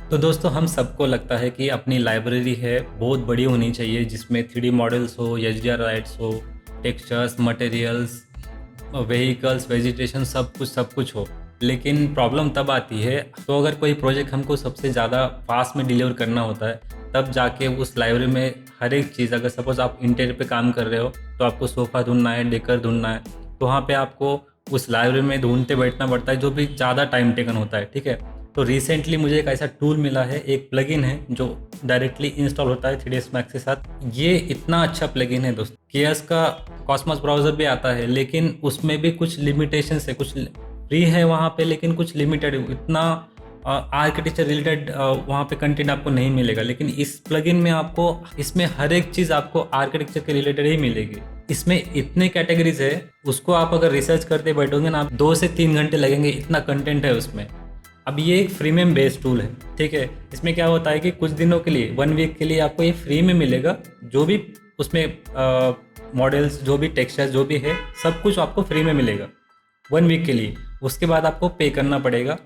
तो दोस्तों हम सबको लगता है कि अपनी लाइब्रेरी है बहुत बड़ी होनी चाहिए, जिसमें 3D मॉडल्स हो, एचडीआर राइट्स हो, टेक्सचर्स, मटेरियल्स, व्हीकल्स, वेजिटेशन, सब कुछ हो। लेकिन प्रॉब्लम तब आती है तो अगर कोई प्रोजेक्ट हमको सबसे ज़्यादा फास्ट में डिलीवर करना होता है, तब जाके उस लाइब्रेरी में हर एक चीज़, अगर सपोज़ आप इंटीरियर पे काम कर रहे हो तो आपको सोफ़ा ढूंढना है, डेकर ढूंढना है, तो वहाँ पे आपको उस लाइब्रेरी में ढूंढते बैठना पड़ता है, जो भी ज़्यादा टाइम टेकन होता है। ठीक है। तो रिसेंटली मुझे एक ऐसा टूल मिला है, एक प्लगइन है जो डायरेक्टली इंस्टॉल होता है 3ds Max के साथ। ये इतना अच्छा प्लगइन है दोस्त। केएस का कॉस्मोस ब्राउज़र भी आता है, लेकिन उसमें भी कुछ लिमिटेशंस है, कुछ फ्री है वहाँ पे, लेकिन कुछ लिमिटेड है। इतना आर्किटेक्चर रिलेटेड वहाँ पे कंटेंट आपको नहीं मिलेगा। लेकिन इस प्लगइन में आपको, इसमें हर एक चीज़ आपको आर्किटेक्चर के रिलेटेड ही मिलेगी। इसमें इतने कैटेगरीज है, उसको आप अगर रिसर्च करते बैठोगे ना, आप 2 से 3 घंटे लगेंगे, इतना कंटेंट है उसमें। अब ये एक फ्रीमियम बेस्ड टूल है। ठीक है। इसमें क्या होता है कि कुछ दिनों के लिए, 1 वीक के लिए आपको ये फ्री में मिलेगा। जो भी उसमें मॉडल्स, जो भी टेक्सचर्स, जो भी है, सब कुछ आपको फ्री में मिलेगा 1 वीक के लिए। उसके बाद आपको पे करना पड़ेगा।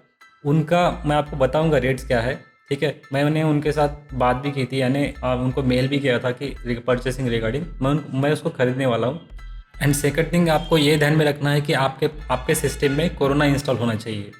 उनका मैं आपको बताऊंगा रेट्स क्या है। ठीक है। मैंने उनके साथ बात भी की थी, यानी उनको मेल भी किया था कि परचेसिंग रिगार्डिंग मैं उसको खरीदने वाला हूँ। एंड सेकंड थिंग, आपको ये ध्यान में रखना है कि आपके आपके सिस्टम में कोरोना इंस्टॉल होना चाहिए।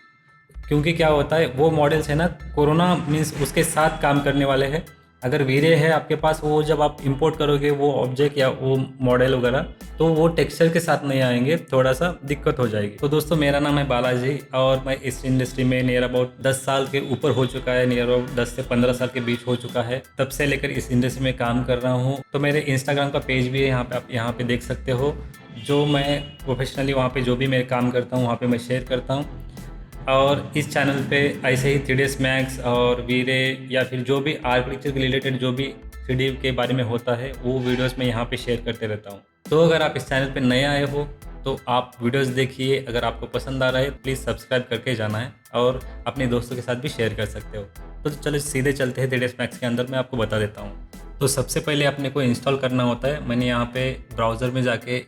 क्योंकि क्या होता है, वो मॉडल्स है ना, कोरोना मीन्स उसके साथ काम करने वाले हैं। अगर वीरे है आपके पास, वो जब आप इंपोर्ट करोगे वो ऑब्जेक्ट या वो मॉडल वगैरह, तो वो टेक्सचर के साथ नहीं आएंगे, थोड़ा सा दिक्कत हो जाएगी। तो दोस्तों, मेरा नाम है बालाजी और मैं इस इंडस्ट्री में नियर अबाउट 10 साल के ऊपर हो चुका है, नियर अबाउट 10 से 15 साल के बीच हो चुका है। तब से लेकर इस इंडस्ट्री में काम कर रहा हूँ। तो मेरे इंस्टाग्राम का पेज भी है, यहाँ पे आप यहाँ पे देख सकते हो। जो मैं प्रोफेशनली वहाँ पे जो भी मैं काम करता हूँ, वहाँ पे मैं शेयर करता हूँ। और इस चैनल पे ऐसे ही 3ds Max और वीरे, या फिर जो भी आर्किटेक्चर के रिलेटेड जो भी 3D के बारे में होता है, वो वीडियोस मैं यहाँ पे शेयर करते रहता हूँ। तो अगर आप इस चैनल पे नए आए हो तो आप वीडियोस देखिए। अगर आपको पसंद आ रहा है, प्लीज़ सब्सक्राइब करके जाना है और अपने दोस्तों के साथ भी शेयर कर सकते हो। तो चलो सीधे चलते हैं 3ds Max के अंदर, मैं आपको बता देता हूँ। तो सबसे पहले अपने को इंस्टॉल करना होता है। मैंने यहाँ पे ब्राउज़र में जाके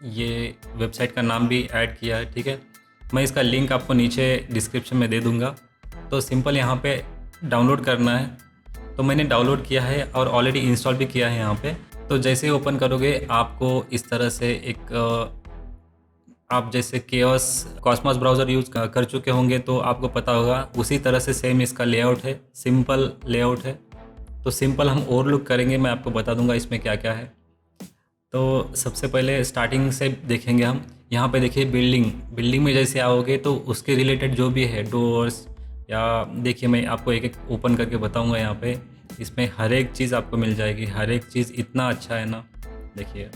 ये वेबसाइट का नाम भी ऐड किया है। ठीक है। मैं इसका लिंक आपको नीचे डिस्क्रिप्शन में दे दूंगा। तो सिंपल यहाँ पे डाउनलोड करना है। तो मैंने डाउनलोड किया है और ऑलरेडी इंस्टॉल भी किया है यहाँ पे। तो जैसे ही ओपन करोगे, आपको इस तरह से एक आप जैसे केओस कॉस्मोस ब्राउज़र यूज़ कर चुके होंगे तो आपको पता होगा, उसी तरह से सेम इसका लेआउट है, सिंपल लेआउट है। तो सिंपल हम ओवरलुक करेंगे, मैं आपको बता दूंगा इसमें क्या क्या है। तो सबसे पहले स्टार्टिंग से देखेंगे हम। यहाँ पे देखिए बिल्डिंग में जैसे आओगे तो उसके रिलेटेड जो भी है, डोर्स, या देखिए मैं आपको एक एक ओपन करके बताऊँगा। यहाँ पे इसमें हर एक चीज़ आपको मिल जाएगी, हर एक चीज़ इतना अच्छा है ना। देखिए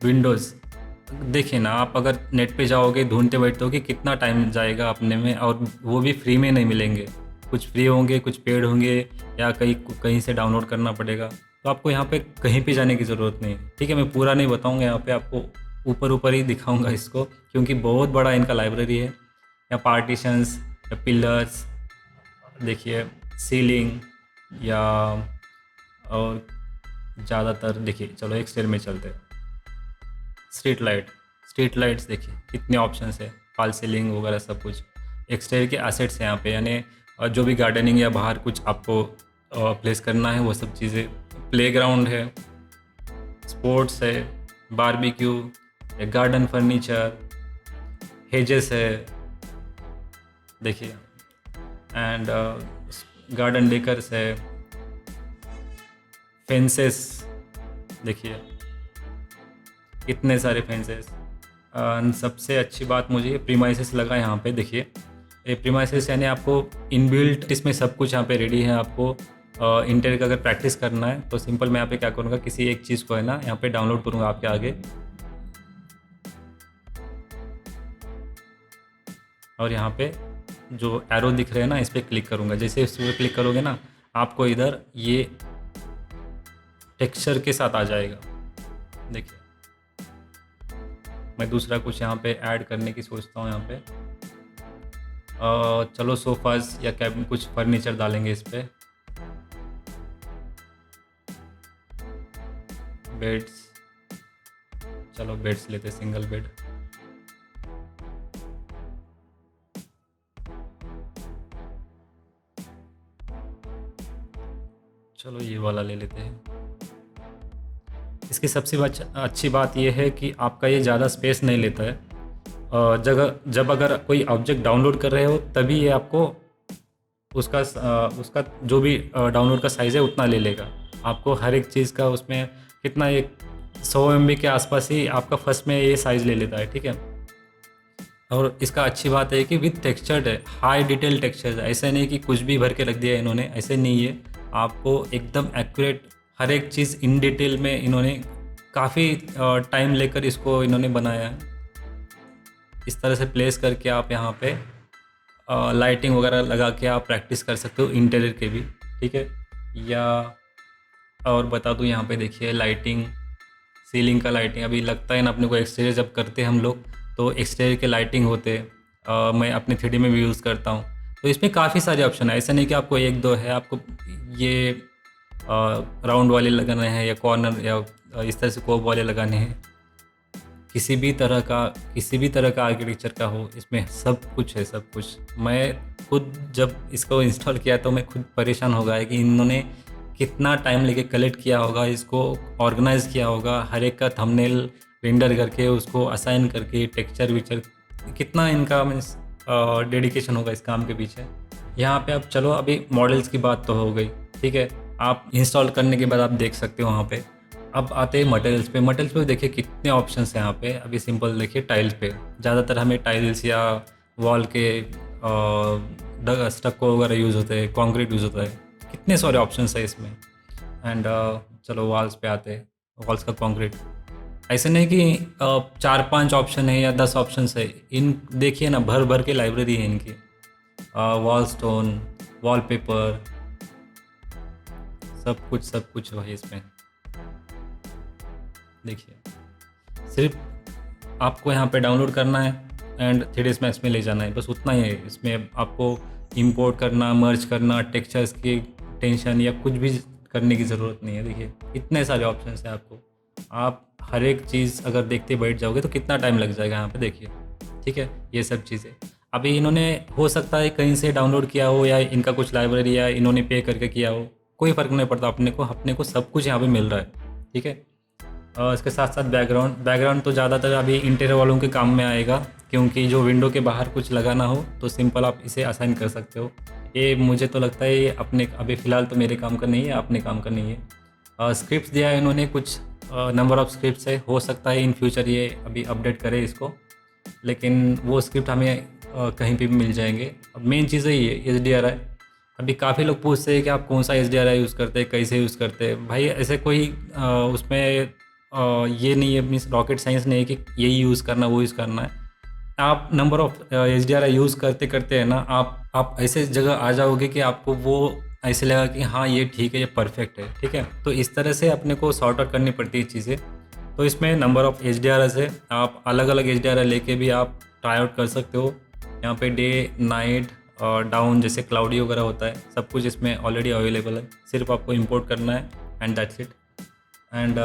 विंडोज़, देखिए ना, आप अगर नेट पे जाओगे ढूंढते बैठते हो कि कितना टाइम जाएगा अपने में, और वो भी फ्री में नहीं मिलेंगे। कुछ फ्री होंगे, कुछ पेड होंगे, या कहीं कहीं से डाउनलोड करना पड़ेगा। तो आपको यहाँ पे कहीं पे जाने की ज़रूरत नहीं है। ठीक है। मैं पूरा नहीं बताऊँगा, यहाँ पे आपको ऊपर ऊपर ही दिखाऊँगा इसको, क्योंकि बहुत बड़ा इनका लाइब्रेरी है। या पार्टीशंस, या पिलर्स, देखिए सीलिंग, या और ज़्यादातर देखिए, चलो एक स्टेयर में चलते हैं। स्ट्रीट लाइट्स देखिए कितने ऑप्शंस है, फॉल सीलिंग वगैरह सब कुछ। एक्सटीरियर के एसेट्स हैं यहाँ पे, यानी जो भी गार्डनिंग या बाहर कुछ आपको प्लेस करना है वो सब चीज़ें। प्लेग्राउंड है, स्पोर्ट्स है, बारबेक्यू, गार्डन फर्नीचर, हेजेस है, देखिए, एंड गार्डन डेकर्स है, फेंसेस, देखिए इतने सारे फेंसेस। सबसे अच्छी बात मुझे प्रीमाइसेस लगा यहाँ पे। देखिए ये प्रीमाइसेस यानी आपको इनबिल्ट इसमें सब कुछ यहाँ पे रेडी है। आपको इंटर का अगर प्रैक्टिस करना है तो सिंपल मैं यहाँ पे क्या करूँगा, किसी एक चीज़ को है ना यहाँ पे डाउनलोड करूँगा आपके आगे, और यहाँ पे जो एरो दिख रहे हैं ना, इस पर क्लिक करूँगा। जैसे इस पर क्लिक करोगे ना, आपको इधर ये टेक्सचर के साथ आ जाएगा। देखिए मैं दूसरा कुछ यहाँ पे ऐड करने की सोचता हूँ। यहाँ पे चलो सोफ़ाज़ या कैबिन, कुछ फर्नीचर डालेंगे इस पे। बेड्स, चलो बेड्स लेते, सिंगल बेड। चलो ये वाला ले लेते हैं। इसकी सबसे अच्छी बात ये है कि आपका ये ज़्यादा स्पेस नहीं लेता है। जब अगर कोई ऑब्जेक्ट डाउनलोड कर रहे हो तभी ये आपको उसका जो भी डाउनलोड का साइज़ है उतना ले लेगा। आपको हर एक चीज़ का उसमें कितना, एक 100 MB के आसपास ही आपका फर्स्ट में ये साइज़ ले लेता है, ठीक है। और इसका अच्छी बात है कि विथ टेक्सचर्ड है, हाई डिटेल टेक्सचर है। ऐसा नहीं कि कुछ भी भर के रख दिया इन्होंने, ऐसे नहीं है। आपको एकदम एक्यूरेट हर एक चीज़ इन डिटेल में इन्होंने काफ़ी टाइम लेकर इसको इन्होंने बनाया है। इस तरह से प्लेस करके आप यहाँ पे लाइटिंग वगैरह लगा के आप प्रैक्टिस कर सकते हो इंटीरियर के भी, ठीक है। या और बता दूँ, यहाँ पे देखिए लाइटिंग, सीलिंग का लाइटिंग अभी लगता है ना अपने को। एक्सटीरियर जब करते हैं हम लोग तो एक्सटीरियर के लाइटिंग होते हैं, मैं अपने 3D में भी यूज़ करता हूँ। तो इसमें काफ़ी सारे ऑप्शन है, ऐसा नहीं कि आपको एक दो है। आपको ये राउंड वाले लगाने हैं या कॉर्नर या इस तरह से कोब वाले लगाने हैं। किसी भी तरह का आर्किटेक्चर का हो, इसमें सब कुछ है, सब कुछ। मैं खुद जब इसको इंस्टॉल किया तो मैं खुद परेशान हो गया कि इन्होंने कितना टाइम लेके कलेक्ट किया होगा, इसको ऑर्गेनाइज़ किया होगा, हर एक का थंबनेल रेंडर करके उसको असाइन करके टेक्सचर विक्चर, कितना इनका मीन्स डेडिकेशन होगा इस काम के पीछे। यहाँ पे अब चलो, अभी मॉडल्स की बात तो हो गई, ठीक है। आप इंस्टॉल करने के बाद आप देख सकते हो वहाँ पे। अब आते हैं मटेरियल्स पे। मटेरियल्स पे देखिए कितने ऑप्शंस हैं यहाँ पे। अभी सिंपल देखिए टाइल्स पे, ज़्यादातर हमें टाइल्स या वॉल के स्टक्को वगैरह यूज़ होते हैं, कॉन्क्रीट यूज़ होता है, कितने सारे ऑप्शंस है इसमें। एंड चलो वॉल्स पे आते हैं। वॉल्स का कॉन्क्रीट ऐसे नहीं कि 4-5 ऑप्शन है या 10 ऑप्शन है। इन देखिए ना, भर भर के लाइब्रेरी है इनकी। वॉल स्टोन, वॉलपेपर, सब कुछ है इसमें। देखिए सिर्फ आपको यहाँ पे डाउनलोड करना है एंड 3ds Max में ले जाना है, बस उतना ही है। इसमें आपको इंपोर्ट करना, मर्ज करना, टेक्सचर्स की टेंशन या कुछ भी करने की ज़रूरत नहीं है। देखिए इतने सारे ऑप्शंस हैं आपको। आप हर एक चीज़ अगर देखते बैठ जाओगे तो कितना टाइम लग जाएगा यहाँ पे, देखिए, ठीक है। ये सब चीज़ें अभी इन्होंने हो सकता है कहीं से डाउनलोड किया हो या इनका कुछ लाइब्रेरी या इन्होंने पे करके किया हो, कोई फ़र्क नहीं पड़ता। अपने को सब कुछ यहाँ पे मिल रहा है, ठीक है। इसके साथ साथ बैकग्राउंड तो ज़्यादातर अभी इंटीरियर वालों के काम में आएगा, क्योंकि जो विंडो के बाहर कुछ लगाना हो तो सिंपल आप इसे असाइन कर सकते हो। ये मुझे तो लगता है ये अपने अभी फ़िलहाल तो मेरे काम का नहीं है, अपने काम का नहीं है। स्क्रिप्ट्स दिया है इन्होंने, कुछ नंबर ऑफ़ स्क्रिप्ट्स है। हो सकता है इन फ्यूचर ये अभी अपडेट करे इसको, लेकिन वो स्क्रिप्ट हमें कहीं पे भी मिल जाएंगे। अब मेन चीज़ यही है HDRI। अभी काफ़ी लोग पूछते हैं कि आप कौन सा HDRI यूज़ करते हैं, कैसे यूज़ करते हैं। भाई ऐसे कोई उसमें ये नहीं है, मीन्स रॉकेट साइंस नहीं है कि यही यूज़ करना वो यूज़ करना है। आप नंबर ऑफ़ HDRI यूज़ करते करते है ना, आप ऐसे जगह आ जाओगे कि आपको वो ऐसे लगा कि हाँ ये ठीक है, ये परफेक्ट है, ठीक है। तो इस तरह से अपने को सॉर्ट आउट करनी पड़ती है चीज़ें। तो इसमें नंबर ऑफ़ HDRI है, आप अलग अलग HDRI लेके भी आप ट्राई आउट कर सकते हो। यहाँ पे डे, नाइट और डाउन जैसे क्लाउडी वगैरह होता है, सब कुछ इसमें ऑलरेडी अवेलेबल है। सिर्फ आपको इंपोर्ट करना है एंड दैट्स इट। एंड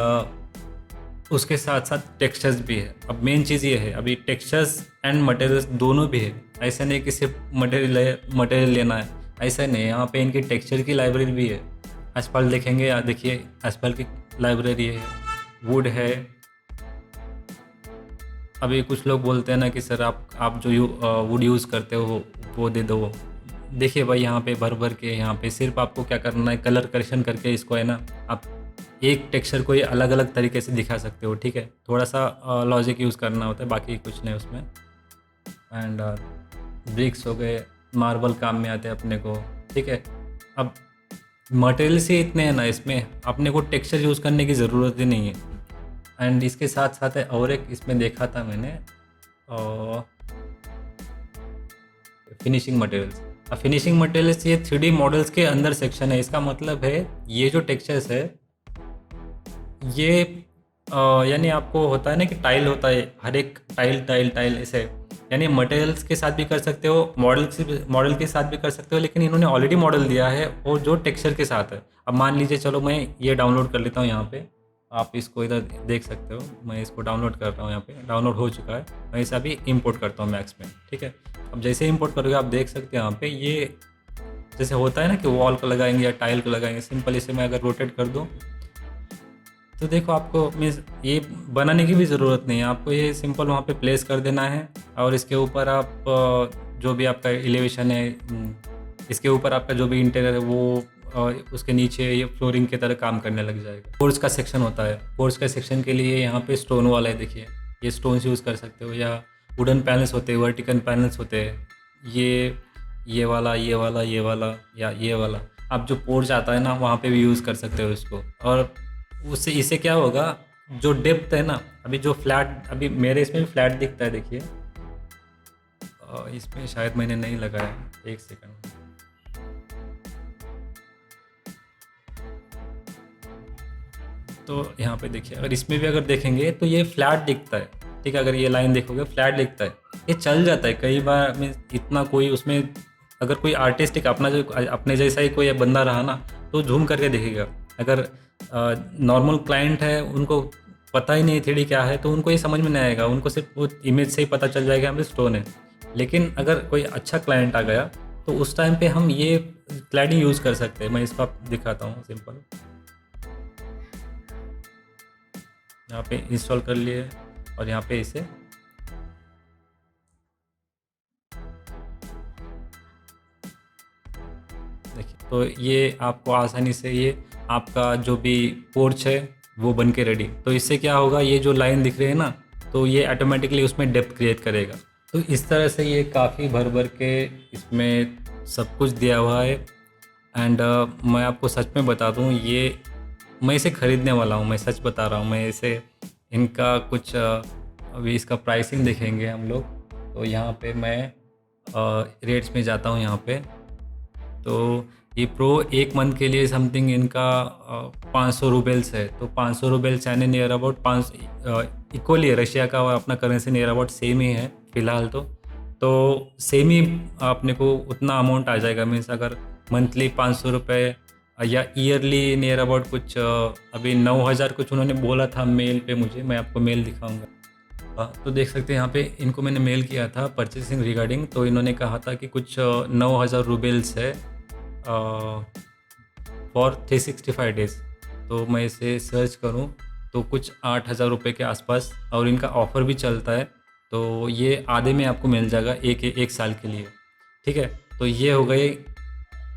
उसके साथ साथ टेक्सचर्स भी है। अब मेन चीज़ ये है, अभी टेक्सचर्स एंड मटेरियल्स दोनों भी है। ऐसा नहीं कि सिर्फ मटेरियल लेना है, ऐसा नहीं है। यहाँ पे इनकी टेक्सचर की लाइब्रेरी भी है। एस्फाल्ट देखेंगे, यहाँ देखिए एस्फाल्ट की लाइब्रेरी है, वुड है। अभी कुछ लोग बोलते हैं ना कि सर आप जो वुड यूज़ करते हो वो दे दो। देखिए भाई, यहाँ पे भर भर के, यहाँ पे सिर्फ आपको क्या करना है, कलर करेक्शन करके इसको है ना, आप एक टेक्सचर को ये अलग अलग तरीके से दिखा सकते हो, ठीक है। थोड़ा सा लॉजिक यूज़ करना होता है, बाकी कुछ नहीं उसमें। एंड ब्रिक्स हो गए, मार्बल काम में आते हैं अपने को, ठीक है। अब मटेरियल्स ही इतने हैं ना, इसमें अपने को टेक्सचर यूज़ करने की ज़रूरत ही नहीं है। एंड इसके साथ साथ है और एक इसमें देखा था मैंने, फिनिशिंग मटेरियल्स। अब फिनिशिंग मटेरियल्स ये 3D मॉडल्स के अंदर सेक्शन है। इसका मतलब है ये जो टेक्सचर्स है ये यानी आपको होता है ना कि टाइल होता है, हर एक टाइल ऐसे, यानी मटेरियल्स के साथ भी कर सकते हो, मॉडल के साथ भी कर सकते हो। लेकिन इन्होंने ऑलरेडी मॉडल दिया है और जो टेक्सचर के साथ है। अब मान लीजिए, चलो मैं ये डाउनलोड कर लेता हूँ, यहाँ पे आप इसको इधर देख सकते हो। मैं इसको डाउनलोड कर रहा हूँ, यहाँ पे डाउनलोड हो चुका है। मैं इसे अभी इंपोर्ट करता हूँ मैक्स में, ठीक है। अब जैसे इंपोर्ट करोगे आप देख सकते हैं यहाँ पे ये जैसे होता है ना कि वॉल को लगाएंगे या टाइल को लगाएंगे, सिंपल इसे मैं अगर रोटेट कर दूँ तो देखो आपको मीन्स ये बनाने की भी ज़रूरत नहीं है, आपको ये सिंपल वहाँ पे प्लेस कर देना है। और इसके ऊपर आप जो भी आपका एलिवेशन है, इसके ऊपर आपका जो भी इंटीरियर है वो उसके नीचे ये फ्लोरिंग की तरह काम करने लग जाएगा। पोर्च का सेक्शन होता है, पोर्च का सेक्शन के लिए यहाँ पे स्टोन वाला है, देखिए ये स्टोन्स यूज़ कर सकते हो, या वुडन पैनल्स होते हैं, वर्टिकल पैनल्स होते हैं, ये वाला ये वाला ये वाला या ये वाला, आप जो पोर्च आता है ना वहाँ पे भी यूज़ कर सकते हो इसको। और उससे इससे क्या होगा, जो डेप्थ है ना, अभी जो फ्लैट, अभी मेरे इसमें भी फ्लैट दिखता है, देखिए इसमें शायद मैंने नहीं लगाया, एक सेकंड। तो यहाँ पे देखिए, अगर इसमें भी अगर देखेंगे तो ये फ्लैट दिखता है, ठीक है, अगर ये लाइन देखोगे फ्लैट दिखता है, ये चल जाता है कई बार में। इतना कोई उसमें अगर कोई आर्टिस्टिक अपने जैसा ही कोई बंदा रहा ना तो झूम करके देखेगा। अगर नॉर्मल क्लाइंट है, उनको पता ही नहीं 3D क्या है, तो उनको ये समझ में नहीं आएगा, उनको सिर्फ वो इमेज से ही पता चल जाएगा हमें स्टोन है। लेकिन अगर कोई अच्छा क्लाइंट आ गया तो उस टाइम पे हम ये क्लैडिंग यूज़ कर सकते हैं। मैं इसको आप दिखाता हूँ सिंपल, यहाँ पे इंस्टॉल कर लिए और यहाँ पे इसे देखिए, तो ये आपको आसानी से ये आपका जो भी पोर्च है वो बन के रेडी। तो इससे क्या होगा, ये जो लाइन दिख रही है ना, तो ये ऑटोमेटिकली उसमें डेप्थ क्रिएट करेगा। तो इस तरह से ये काफ़ी भर भर के इसमें सब कुछ दिया हुआ है। एंड मैं आपको सच में बता दूँ, ये मैं इसे ख़रीदने वाला हूँ, मैं सच बता रहा हूँ। मैं इसे इनका कुछ अभी इसका प्राइसिंग देखेंगे हम लोग, तो यहाँ पे मैं रेट्स में जाता हूँ यहाँ पे। तो ये प्रो एक मंथ के लिए समथिंग इनका 500 रूबेल्स है। तो 500 रूबेल्स यानी नियर अबाउट 5 इक्वली है, रशिया का और अपना करेंसी नियर अबाउट सेम ही है फ़िलहाल। तो सेम ही अपने को उतना अमाउंट आ जाएगा। मीन्स अगर मंथली 500 रुपये या ईयरली नियर अबाउट कुछ अभी 9000 कुछ उन्होंने बोला था मेल पे मुझे, मैं आपको मेल दिखाऊंगा। तो देख सकते हैं यहाँ पे इनको मैंने मेल किया था परचेसिंग रिगार्डिंग, तो इन्होंने कहा था कि कुछ 9000 रूबेल्स है फॉर 365 डेज़। तो मैं इसे सर्च करूँ तो कुछ 8000 रुपये के आसपास, और इनका ऑफ़र भी चलता है, तो ये आधे में आपको मिल जाएगा एक साल के लिए, ठीक है। तो ये हो गई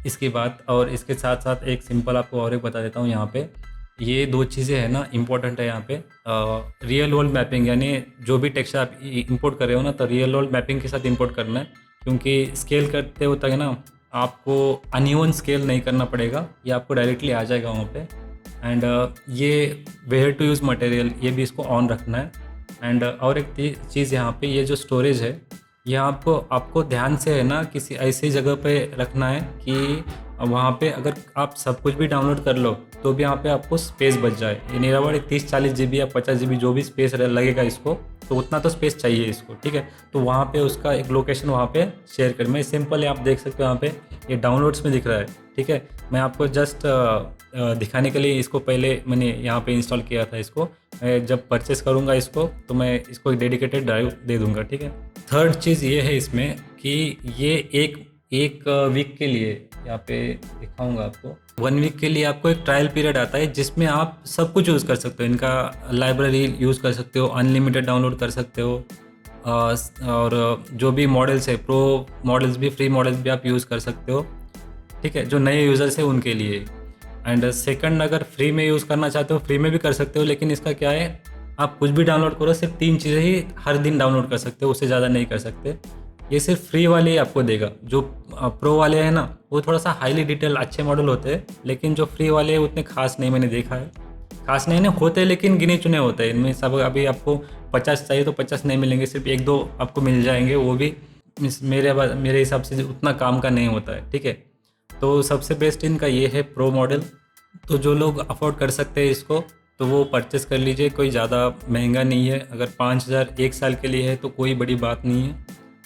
इसकी बात। और इसके साथ साथ एक सिंपल आपको और एक बता देता हूँ, यहाँ पे ये 2 चीज़ें हैं ना इम्पोर्टेंट है यहाँ पे। रियल वर्ल्ड मैपिंग, यानी जो भी टेक्सचर आप इंपोर्ट कर रहे हो ना, तो रियल वर्ल्ड मैपिंग के साथ इंपोर्ट करना है, क्योंकि स्केल करते होता है ना, आपको अनइवन स्केल नहीं करना पड़ेगा, ये आपको डायरेक्टली आ जाएगा वहाँ पे। एंड ये वेयर टू यूज़ मटेरियल, ये भी इसको ऑन रखना है। एंड और एक चीज़ यहाँ पे, ये जो स्टोरेज है, ये आपको ध्यान से है ना किसी ऐसी जगह पे रखना है कि वहाँ पे अगर आप सब कुछ भी डाउनलोड कर लो तो भी यहाँ पे आपको स्पेस बच जाए। ये नियर अबाउट 30-40 GB या 50 GB जो भी स्पेस लगेगा इसको, तो उतना तो स्पेस चाहिए इसको, ठीक है। तो वहाँ पे उसका एक लोकेशन वहाँ पे शेयर कर, मैं सिंपल है, आप देख सकते हो यहाँ पे ये डाउनलोड्स में दिख रहा है, ठीक है। मैं आपको जस्ट दिखाने के लिए इसको पहले मैंने यहाँ पे इंस्टॉल किया था। इसको मैं जब परचेस करूँगा इसको, तो मैं इसको एक डेडिकेटेड ड्राइव दे दूँगा, ठीक है। थर्ड चीज़ ये है इसमें कि ये एक वीक के लिए, यहाँ पे दिखाऊंगा आपको, 1 वीक के लिए आपको एक ट्रायल पीरियड आता है जिसमें आप सब कुछ यूज़ कर सकते हो। इनका लाइब्रेरी यूज़ कर सकते हो, अनलिमिटेड डाउनलोड कर सकते हो, और जो भी मॉडल्स है, प्रो मॉडल्स भी, फ्री मॉडल्स भी आप यूज़ कर सकते हो, ठीक है, जो नए यूज़र्स है उनके लिए। एंड सेकंड, अगर फ्री में यूज़ करना चाहते हो फ्री में भी कर सकते हो, लेकिन इसका क्या है, आप कुछ भी डाउनलोड करो, सिर्फ 3 चीज़ें ही हर दिन डाउनलोड कर सकते हो, उससे ज़्यादा नहीं कर सकते। ये सिर्फ फ्री वाले ही आपको देगा। जो प्रो वाले हैं ना, वो थोड़ा सा हाईली डिटेल अच्छे मॉडल होते हैं, लेकिन जो फ्री वाले उतने खास नहीं, मैंने देखा है, खास नहीं होते, लेकिन गिने चुने होते हैं। इनमें सब अभी आपको 50 चाहिए तो 50 नहीं मिलेंगे, सिर्फ 1-2 आपको मिल जाएंगे, वो भी मेरे हिसाब से उतना काम का नहीं होता है, ठीक है। तो सबसे बेस्ट इनका ये है प्रो मॉडल। तो जो लोग अफोर्ड कर सकते हैं इसको, तो वो परचेस कर लीजिए, कोई ज़्यादा महंगा नहीं है। अगर 5000 1 साल के लिए है तो कोई बड़ी बात नहीं है।